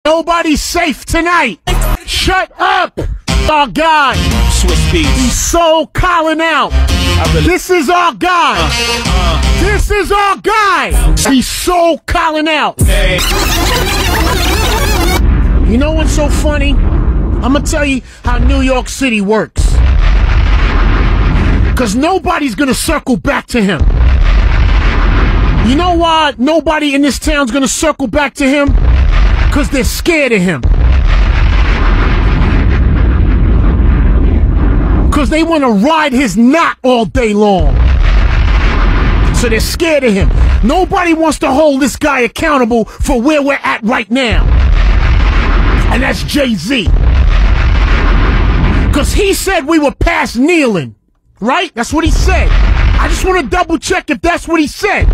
Nobody's safe tonight. Shut up. Our guy. Swiss beats. He's so calling out. This is our guy. This is our guy. He's so calling out. Hey. You know what's so funny? I'm gonna tell you how New York City works. Cause nobody's gonna circle back to him. You know why nobody in this town's gonna circle back to him? Cause they're scared of him. Cause they wanna ride his knot all day long. So they're scared of him. Nobody wants to hold this guy accountable for where we're at right now. And that's Jay-Z. Cause he said we were past kneeling. Right? That's what he said. I just want to double check if that's what he said.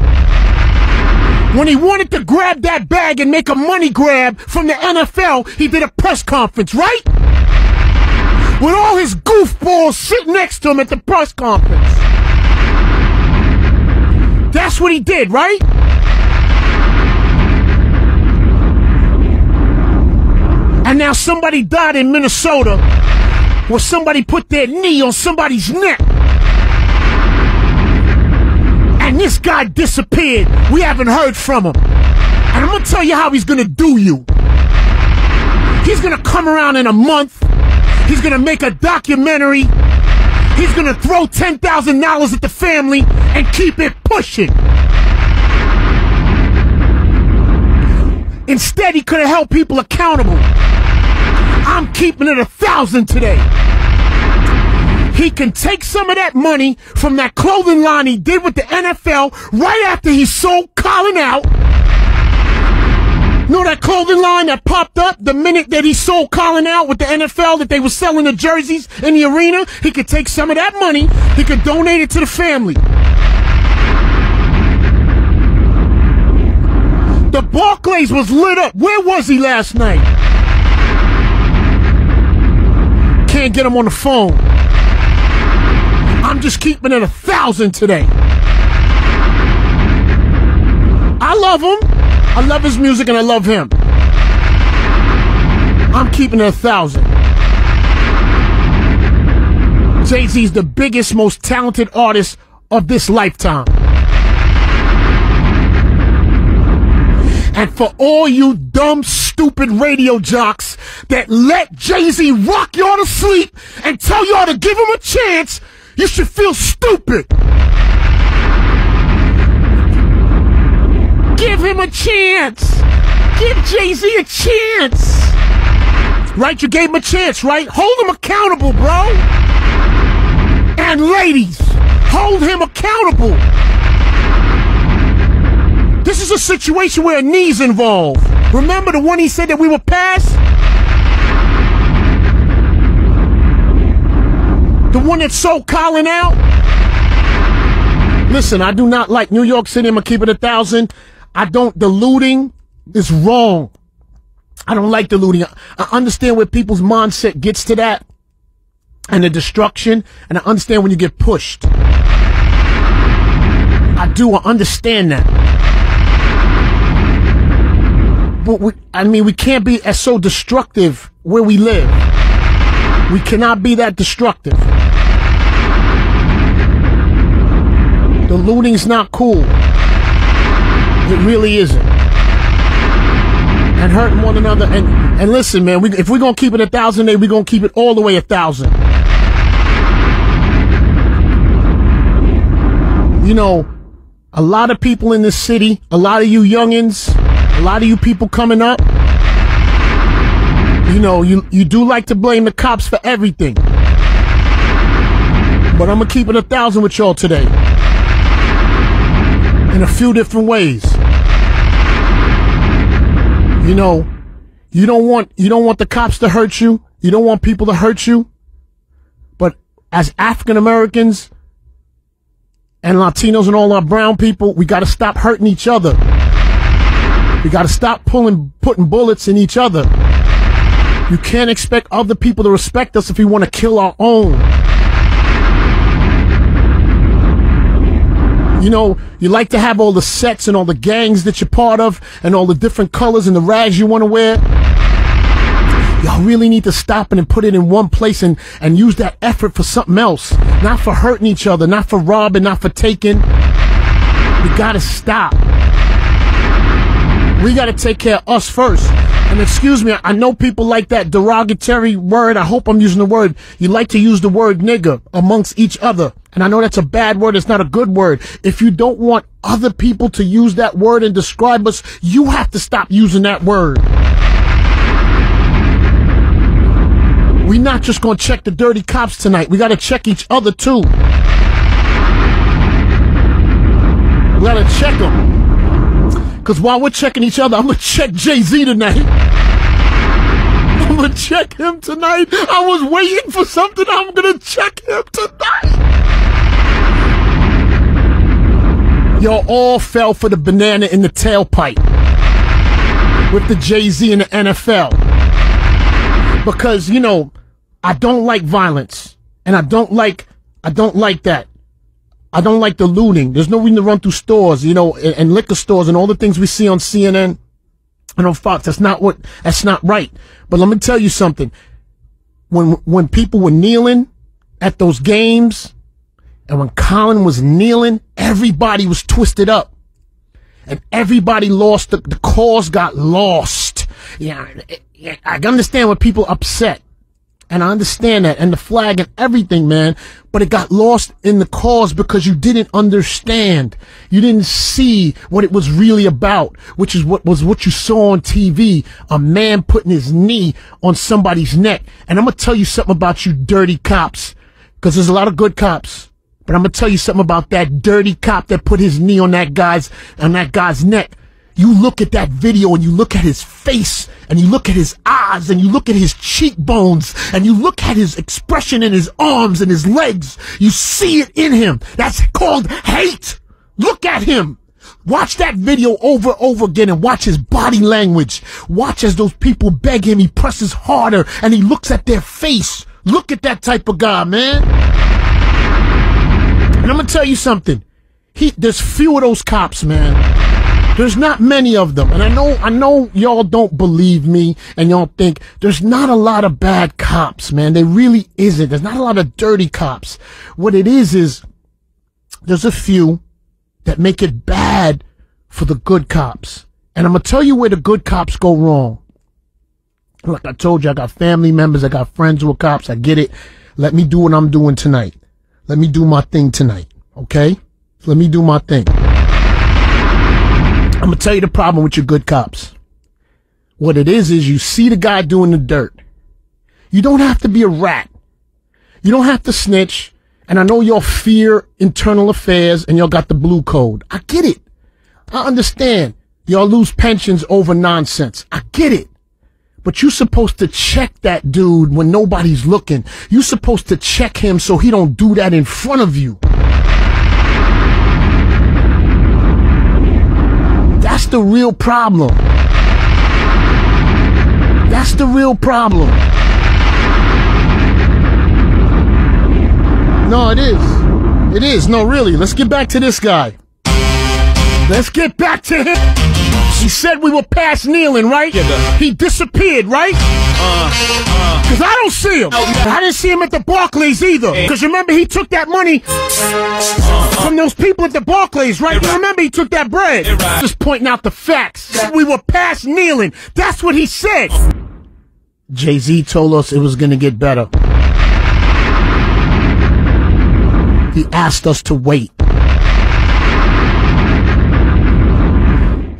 When he wanted to grab that bag and make a money grab from the NFL, he did a press conference, right? With all his goofballs sitting next to him at the press conference. That's what he did, right? And now somebody died in Minnesota where somebody put their knee on somebody's neck. And this guy disappeared. We haven't heard from him. And I'm gonna tell you how he's gonna do you. He's gonna come around in a month. He's gonna make a documentary. He's gonna throw $10,000 at the family and keep it pushing. Instead, he could have held people accountable. I'm keeping it 1,000 today. He can take some of that money from that clothing line he did with the NFL right after he sold Colin out. You know that clothing line that popped up the minute that he sold Colin out with the NFL, that they were selling the jerseys in the arena? He could take some of that money. He could donate it to the family. The Barclays was lit up. Where was he last night? Can't get him on the phone. I'm just keeping it 1,000 today. I love him. I love his music and I love him. I'm keeping it 1,000. Jay-Z's the biggest, most talented artist of this lifetime. And for all you dumb, stupid radio jocks that let Jay-Z rock y'all to sleep and tell y'all to give him a chance, you should feel stupid. Give him a chance. Give Jay-Z a chance. Right? You gave him a chance, right? Hold him accountable, bro. And ladies, hold him accountable. This is a situation where a knee's involved. Remember the one he said that we were past? The one that sold Colin out? Listen, I do not like New York City. I'm going to keep it 1,000. The looting is wrong. I don't like the looting. I understand where people's mindset gets to that and the destruction, and I understand when you get pushed. I understand that. But we can't be as so destructive where we live. We cannot be that destructive. The looting's not cool. It really isn't. And hurting one another. And listen, man, if we're going to keep it 1,000, we're going to keep it all the way 1,000. You know, a lot of people in this city, a lot of you youngins, a lot of you people coming up, you know, you do like to blame the cops for everything. But I'm going to keep it 1,000 with y'all today. In a few different ways. You know, you don't want the cops to hurt you. You don't want people to hurt you. But as African Americans and Latinos and all our brown people, we got to stop hurting each other. We got to stop putting bullets in each other. You can't expect other people to respect us if we want to kill our own. You know, you like to have all the sets and all the gangs that you're part of and all the different colors and the rags you want to wear. Y'all really need to stop it and put it in one place and use that effort for something else. Not for hurting each other, not for robbing, not for taking. We gotta stop. We gotta take care of us first. And excuse me, I know people like that derogatory word. I hope I'm using the word. You like to use the word nigger amongst each other. And I know that's a bad word. It's not a good word. If you don't want other people to use that word and describe us, you have to stop using that word. We're not just going to check the dirty cops tonight. We got to check each other too. We got to check them. Because while we're checking each other, I'm going to check Jay-Z tonight. I'm going to check him tonight. I was waiting for something. I'm going to check him tonight. Y'all all fell for the banana in the tailpipe with the Jay-Z and the NFL. Because, you know, I don't like violence. And I don't like that. I don't like the looting. There's no reason to run through stores, you know, and liquor stores and all the things we see on CNN and on Fox. That's not right. But let me tell you something. When people were kneeling at those games and when Colin was kneeling, everybody was twisted up and everybody lost. The cause got lost. Yeah, I understand when people are upset. And I understand that, and the flag and everything, man, but it got lost in the cause because you didn't understand. You didn't see what it was really about, which is what you saw on TV, a man putting his knee on somebody's neck. And I'm going to tell you something about you dirty cops, because there's a lot of good cops, but I'm going to tell you something about that dirty cop that put his knee on that guy's neck. You look at that video and you look at his face and you look at his eyes and you look at his cheekbones and you look at his expression in his arms and his legs. You see it in him. That's called hate. Look at him. Watch that video over and over again and watch his body language. Watch as those people beg him. He presses harder and he looks at their face. Look at that type of guy, man. And I'm going to tell you something. There's few of those cops, man. There's not many of them. And I know y'all don't believe me and y'all think there's not a lot of bad cops, man. There really isn't. There's not a lot of dirty cops. What it is there's a few that make it bad for the good cops. And I'm going to tell you where the good cops go wrong. Like I told you, I got family members. I got friends who are cops. I get it. Let me do what I'm doing tonight. Let me do my thing tonight. Okay? Let me do my thing. I'm going to tell you the problem with your good cops. What it is you see the guy doing the dirt. You don't have to be a rat. You don't have to snitch. And I know y'all fear internal affairs and y'all got the blue code. I get it. I understand. Y'all lose pensions over nonsense. I get it. But you're supposed to check that dude when nobody's looking. You're supposed to check him so he don't do that in front of you. That's the real problem. That's the real problem. No, it is. It is. No, really. Let's get back to this guy. Let's get back to him. He said we were past kneeling, right? Yeah, he disappeared, right? Because I don't see him. I didn't see him at the Barclays either. Because remember, he took that money from those people at the Barclays, right? You remember he took that bread. Just pointing out the facts. We were past kneeling. That's what he said. Jay-Z told us it was going to get better. He asked us to wait.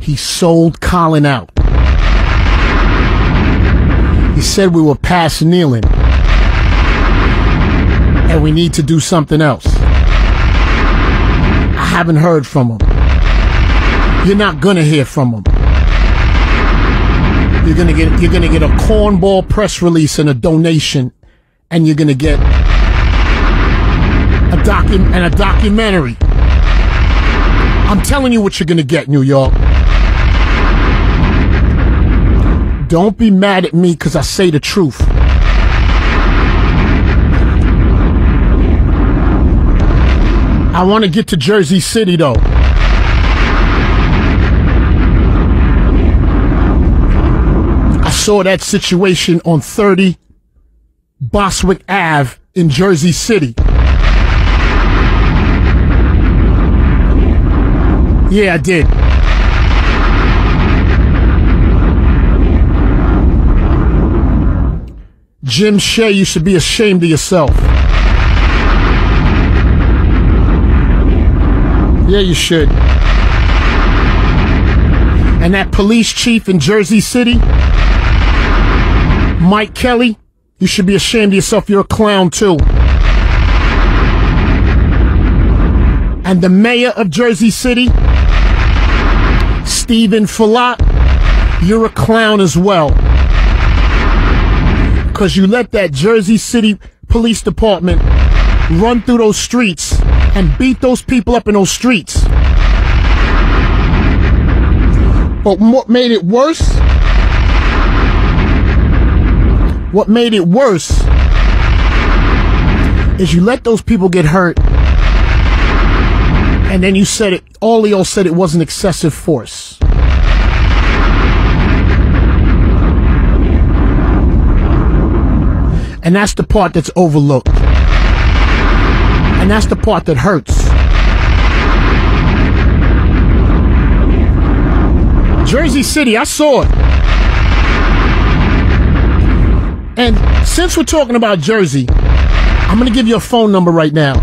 He sold Colin out. He said we were past kneeling. And we need to do something else. I haven't heard from him. You're not gonna hear from him. You're gonna get a cornball press release and a donation, and you're gonna get a documentary. I'm telling you what you're gonna get, New York. Don't be mad at me because I say the truth. I want to get to Jersey City, though. I saw that situation on 30 Boswick Ave in Jersey City. Yeah, I did. Jim Shea, you should be ashamed of yourself. Yeah, you should. And that police chief in Jersey City, Mike Kelly, you should be ashamed of yourself. You're a clown too. And the mayor of Jersey City, Stephen Follott, you're a clown as well. Because you let that Jersey City Police Department run through those streets and beat those people up in those streets. But what made it worse? What made it worse is you let those people get hurt, and then you said it, all y'all said it wasn't excessive force. And that's the part that's overlooked. And that's the part that hurts. Jersey City, I saw it. And since we're talking about Jersey, I'm going to give you a phone number right now.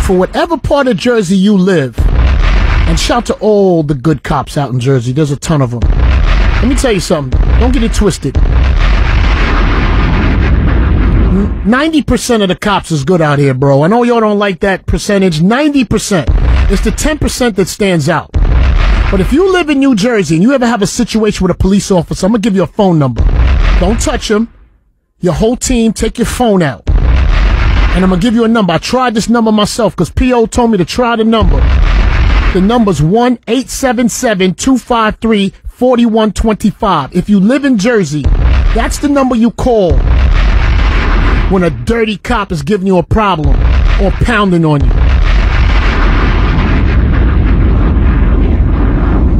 For whatever part of Jersey you live, and shout to all the good cops out in Jersey. There's a ton of them. Let me tell you something. Don't get it twisted. 90% of the cops is good out here, bro. I know y'all don't like that percentage. 90%. It's the 10% that stands out. But if you live in New Jersey and you ever have a situation with a police officer, I'm going to give you a phone number. Don't touch him. Your whole team, take your phone out. And I'm going to give you a number. I tried this number myself because P.O. told me to try the number. The number's 1-877-253-4125. If you live in Jersey, that's the number you call when a dirty cop is giving you a problem or pounding on you.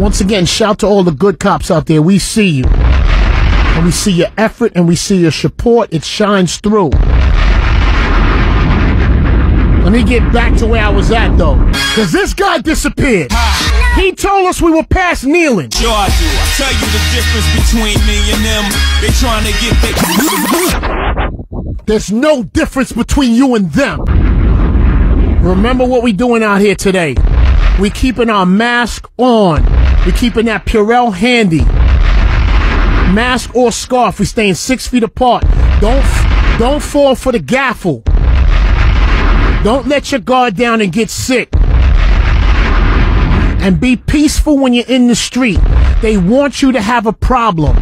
Once again, shout to all the good cops out there. We see you. And we see your effort and we see your support. It shines through. Let me get back to where I was at, though. Because this guy disappeared. He told us we were past kneeling. Sure I do. I tell you the difference between me and them. They trying to get their... There's no difference between you and them. Remember what we doing out here today. We keeping our mask on. We keeping that Purell handy. Mask or scarf. We staying 6 feet apart. Don't fall for the gaffle. Don't let your guard down and get sick. And be peaceful when you're in the street. They want you to have a problem.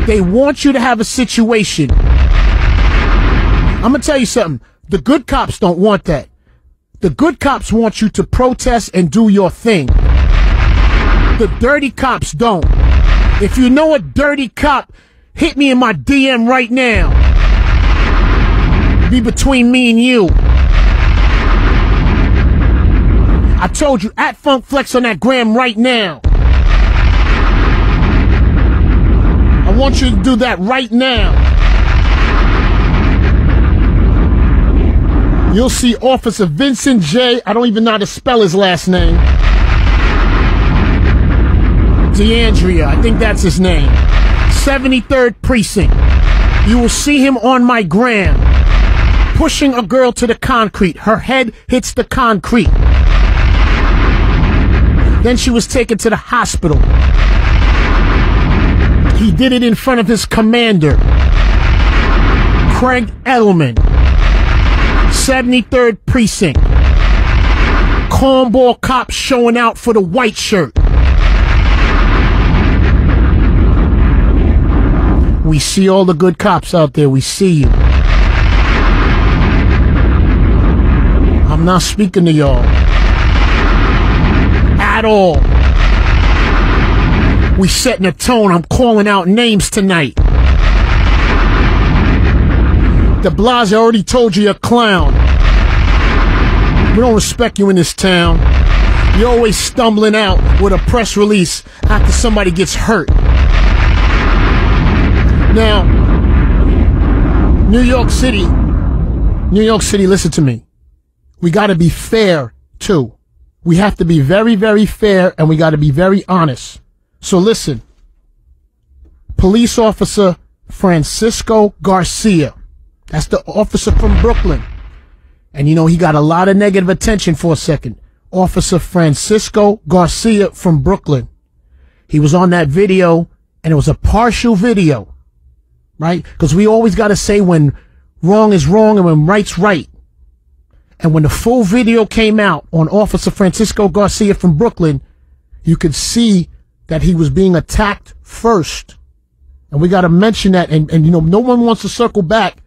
They want you to have a situation. I'm going to tell you something. The good cops don't want that. The good cops want you to protest and do your thing. The dirty cops don't. If you know a dirty cop, hit me in my DM right now. Be between me and you. I told you, at Funk Flex on that gram right now. I want you to do that right now. You'll see Officer Vincent J. I don't even know how to spell his last name. DeAndrea, I think that's his name. 73rd Precinct. You will see him on my gram, pushing a girl to the concrete. Her head hits the concrete. Then she was taken to the hospital. He did it in front of his commander, Craig Edelman. 73rd Precinct. Cornball cops showing out for the white shirt. We see all the good cops out there. We see you. I'm not speaking to y'all at all. We setting a tone. I'm calling out names tonight. De Blasio already told you you're a clown. We don't respect you in this town. You're always stumbling out with a press release after somebody gets hurt. Now, New York City, listen to me. We got to be fair, too. We have to be very, very fair, and we got to be very honest. So listen, police officer Francisco Garcia, that's the officer from Brooklyn. And you know, he got a lot of negative attention for a second. Officer Francisco Garcia from Brooklyn. He was on that video, and it was a partial video, right? Because we always got to say when wrong is wrong and when right's right. And when the full video came out on Officer Francisco Garcia from Brooklyn, you could see that he was being attacked first. And we got to mention that. And you know, no one wants to circle back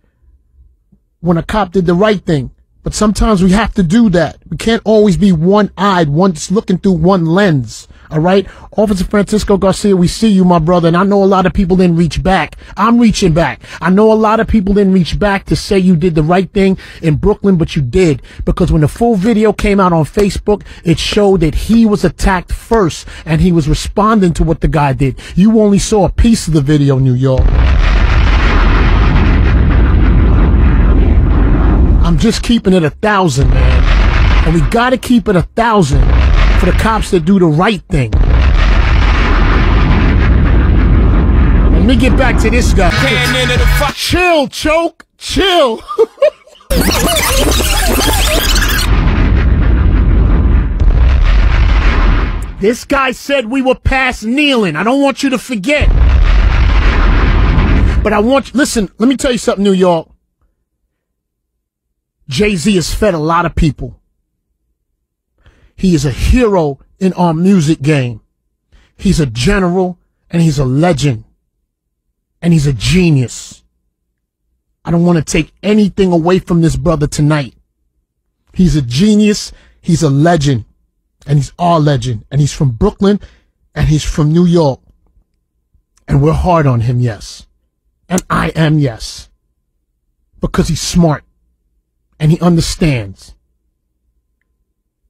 when a cop did the right thing. But sometimes we have to do that. We can't always be one-eyed, just looking through one lens. All right? Officer Francisco Garcia, we see you, my brother. And I know a lot of people didn't reach back. I'm reaching back. I know a lot of people didn't reach back to say you did the right thing in Brooklyn, but you did. Because when the full video came out on Facebook, it showed that he was attacked first. And he was responding to what the guy did. You only saw a piece of the video, New York. I'm just keeping it 1,000, man. And we got to keep it 1,000 for the cops that do the right thing. Let me get back to this guy. Chill, Choke. Chill. This guy said we were past kneeling. I don't want you to forget. But I want you, listen, let me tell you something, New York. Jay-Z has fed a lot of people. He is a hero in our music game. He's a general and he's a legend. And he's a genius. I don't want to take anything away from this brother tonight. He's a genius. He's a legend. And he's our legend. And he's from Brooklyn and he's from New York. And we're hard on him, yes. And I am, yes. Because he's smart. And he understands.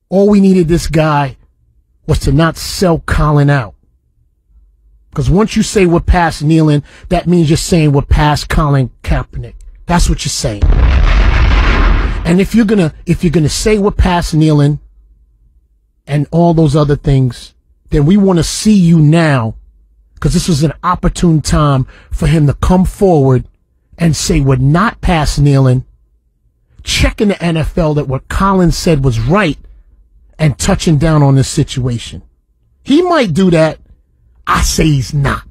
All we needed this guy was to not sell Colin out. Because once you say we're past kneeling, that means you're saying we're past Colin Kaepernick. That's what you're saying. And if you're gonna say we're past kneeling and all those other things, then we want to see you now, because this was an opportune time for him to come forward and say we're not past kneeling, checking the NFL that what Colin said was right, and touching down on this situation. He might do that. I say he's not.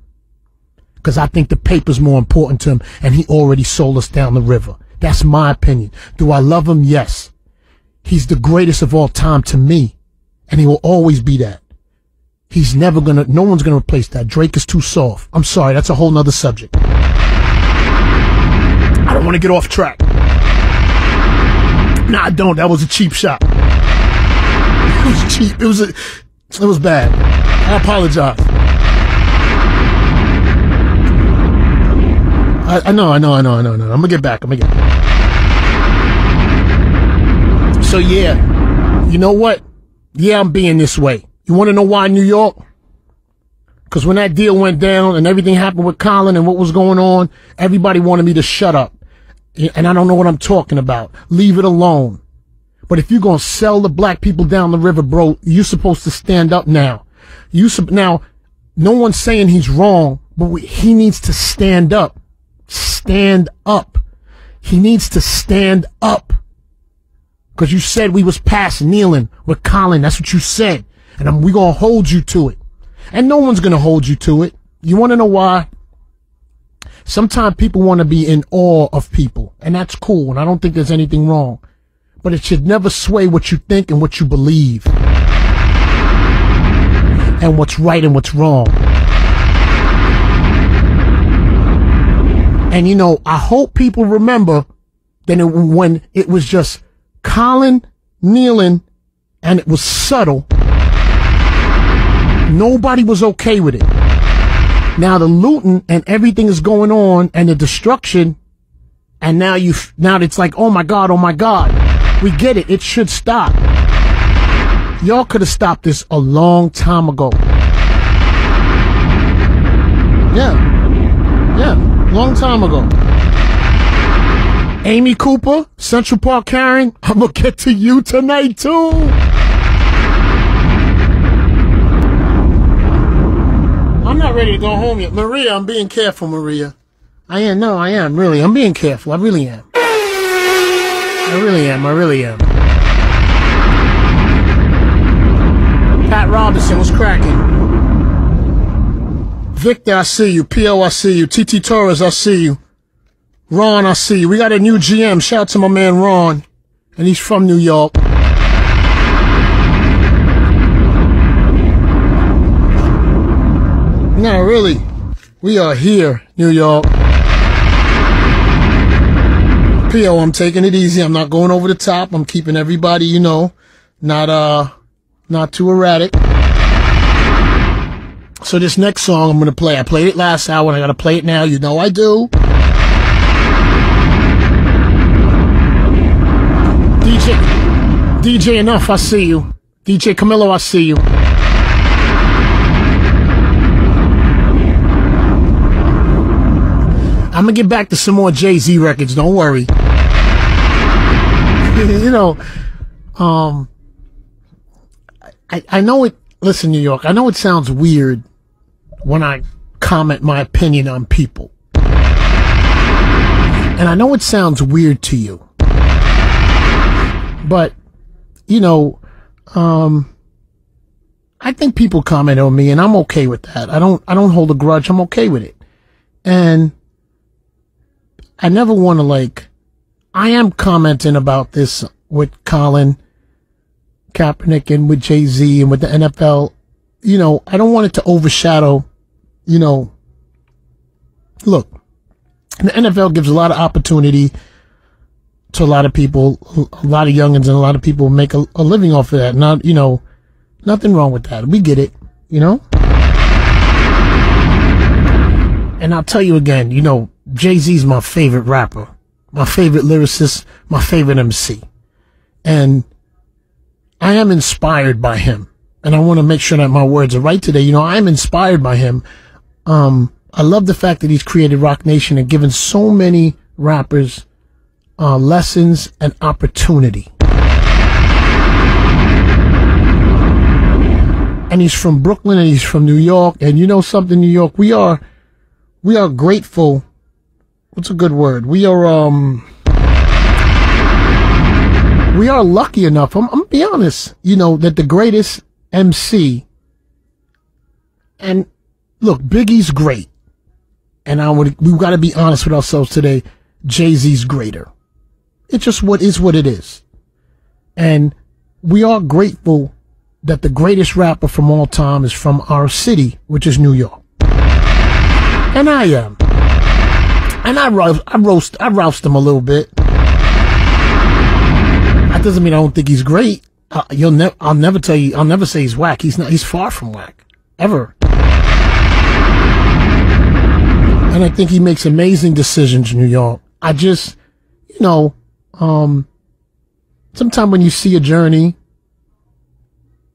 Because I think the paper's more important to him, and he already sold us down the river. That's my opinion. Do I love him? Yes. He's the greatest of all time to me, and he will always be that. He's never gonna, no one's gonna replace that. Drake is too soft. I'm sorry, that's a whole nother subject. I don't want to get off track. Nah, I don't. That was a cheap shot. It was cheap. It was bad. I apologize. I know. I'm gonna get back. So yeah, you know what? Yeah, I'm being this way. You want to know why, New York? Because when that deal went down and everything happened with Colin and what was going on, everybody wanted me to shut up. And I don't know what I'm talking about. Leave it alone. But if you're going to sell the black people down the river, bro, you're supposed to stand up now. Now, no one's saying he's wrong, but he needs to stand up. Stand up. He needs to stand up. Because you said we was past kneeling with Colin. That's what you said. And we're going to hold you to it. And no one's going to hold you to it. You want to know why? Sometimes people want to be in awe of people. And that's cool. And I don't think there's anything wrong. But it should never sway what you think and what you believe. And what's right and what's wrong. And you know, I hope people remember that when it was just Colin kneeling and it was subtle, nobody was okay with it. Now the looting and everything is going on and the destruction, and now it's like, oh my God. We get it. It should stop. Y'all could have stopped this a long time ago. Yeah. Long time ago. Amy Cooper, Central Park Karen, I'm gonna get to you tonight too. I'm not ready to go home yet. Maria, I'm being careful, Maria. I am, really. I'm being careful. I really am. I really am. Pat Robinson was cracking. Victor, I see you. P.O., I see you. T.T. Torres, I see you. Ron, I see you. We got a new GM. Shout out to my man Ron. And he's from New York. No, really. We are here, New York. P.O., I'm taking it easy. I'm not going over the top. I'm keeping everybody, you know, not too erratic. So this next song I'm going to play. I played it last hour and I got to play it now. You know I do. DJ Enough, I see you. DJ Camilo, I see you. I'm gonna get back to some more Jay-Z records, don't worry. You know, I know it, listen, New York, I know it sounds weird when I comment my opinion on people. And I know it sounds weird to you. But, you know, I think people comment on me and I'm okay with that. I don't hold a grudge. I'm okay with it. And I never want to, like, I am commenting about this with Colin Kaepernick and with Jay-Z and with the NFL. You know, I don't want it to overshadow, you know, look, the NFL gives a lot of opportunity to a lot of people, a lot of youngins, and a lot of people make a living off of that. Not, you know, nothing wrong with that. We get it, you know? And I'll tell you again, you know, Jay-Z's my favorite rapper, my favorite lyricist, my favorite MC. And I am inspired by him. And I want to make sure that my words are right today. You know, I am inspired by him. I love the fact that he's created Rock Nation and given so many rappers lessons and opportunity. And he's from Brooklyn and he's from New York. And you know something, New York, we are grateful. What's a good word? We are lucky enough. I'm gonna be honest, you know, that the greatest MC, and look, Biggie's great. And we've got to be honest with ourselves today. Jay-Z's greater. It's just what it is. And we are grateful that the greatest rapper from all time is from our city, which is New York. And I am. And I roast him a little bit. That doesn't mean I don't think he's great. I'll never say he's whack. He's far from whack. Ever. And I think he makes amazing decisions in New York. I just, you know, sometimes when you see a journey,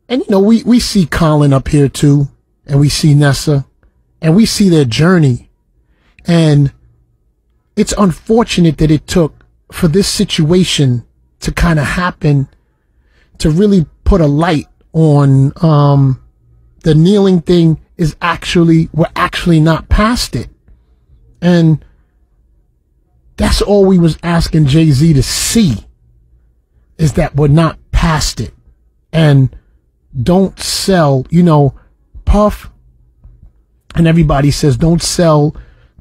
and you know, we see Colin up here too, and we see Nessa, and we see their journey, and it's unfortunate that it took for this situation to kind of happen, to really put a light on the kneeling thing. We're actually not past it. And that's all we was asking Jay-Z to see, is that we're not past it. And don't sell, you know, Puff and everybody says don't sell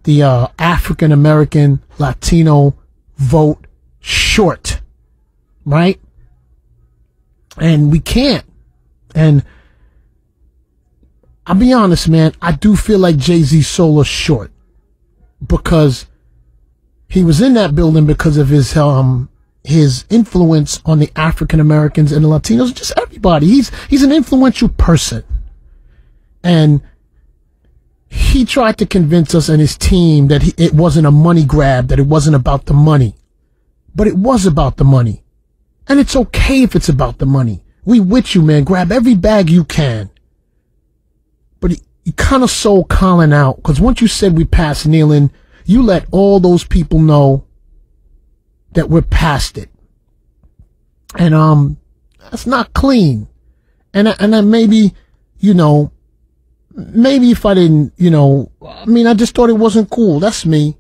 the African-American Latino vote short, right? And we can't. And I'll be honest, man, I do feel like Jay-Z sold us short, because he was in that building because of his influence on the African Americans and the Latinos, just everybody. He's an influential person. And he tried to convince us and his team that it wasn't a money grab, that it wasn't about the money. But it was about the money. And it's okay if it's about the money. We with you, man. Grab every bag you can. But he kind of sold Colin out, because once you said we passed kneeling, you let all those people know that we're past it. And that's not clean. And then maybe, you know, maybe if I didn't, you know, I mean, I just thought it wasn't cool. That's me.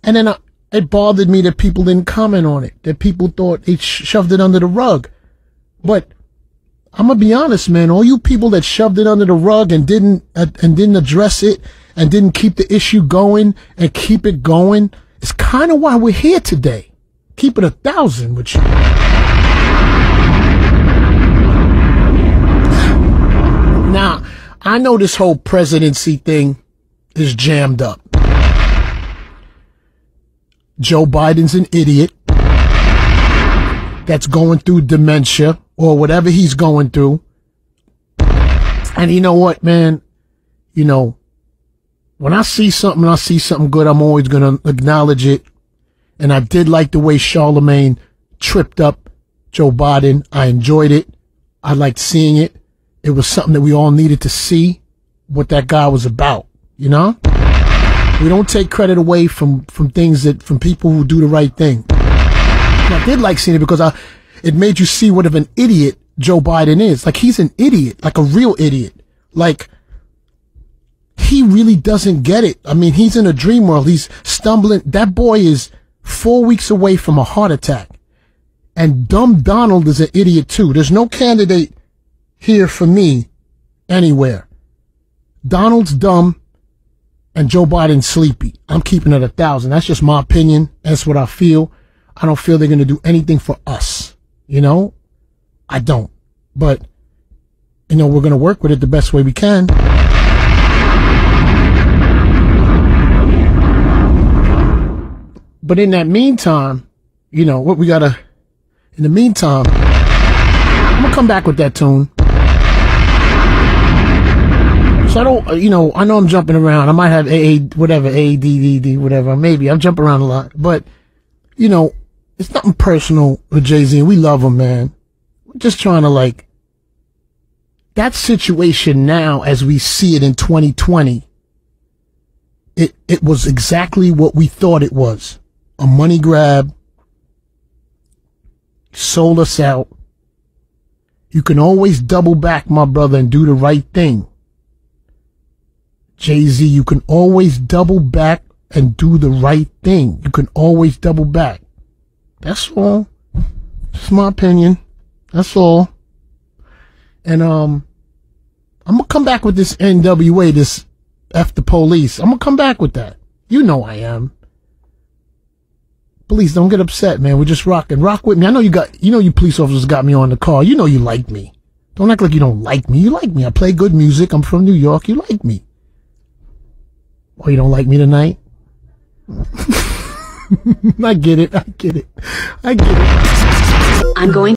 And then it bothered me that people didn't comment on it, that people thought they shoved it under the rug. But I'm gonna be honest, man. All you people that shoved it under the rug and didn't address it and didn't keep the issue going and keep it going, is kind of why we're here today. Keep it 1,000 with you. Now, I know this whole presidency thing is jammed up. Joe Biden's an idiot that's going through dementia or whatever he's going through. And you know what, man? You know, when I see something good, I'm always going to acknowledge it. And I did like the way Charlemagne tripped up Joe Biden. I enjoyed it. I liked seeing it. It was something that we all needed to see what that guy was about, you know? We don't take credit away from people who do the right thing. And I did like seeing it because it made you see what of an idiot Joe Biden is. Like, he's an idiot, like a real idiot. Like, he really doesn't get it. I mean, he's in a dream world. He's stumbling. That boy is 4 weeks away from a heart attack. And dumb Donald is an idiot too. There's no candidate here for me anywhere. Donald's dumb and Joe Biden's sleepy. I'm keeping it 1,000. That's just my opinion. That's what I feel. I don't feel they're going to do anything for us. You know, I don't. But, you know, we're going to work with it the best way we can. But in that meantime, you know, what we got to, in the meantime, I'm going to come back with that tune. So I don't, you know, I know I'm jumping around. I might have ADD, whatever. Maybe I'm jumping around a lot. But, you know, it's nothing personal with Jay-Z. We love him, man. We're just trying to, like, that situation now as we see it in 2020, it was exactly what we thought it was. A money grab. Sold us out. You can always double back, my brother, and do the right thing. Jay-Z, you can always double back and do the right thing. You can always double back. That's all. That's my opinion. That's all. And I'm gonna come back with this NWA, this F the police. I'm gonna come back with that. You know I am. Please don't get upset, man. We're just rocking. Rock with me. I know you police officers got me on the call. You know you like me. Don't act like you don't like me. You like me. I play good music. I'm from New York. You like me. Oh, you don't like me tonight? I get it. I'm going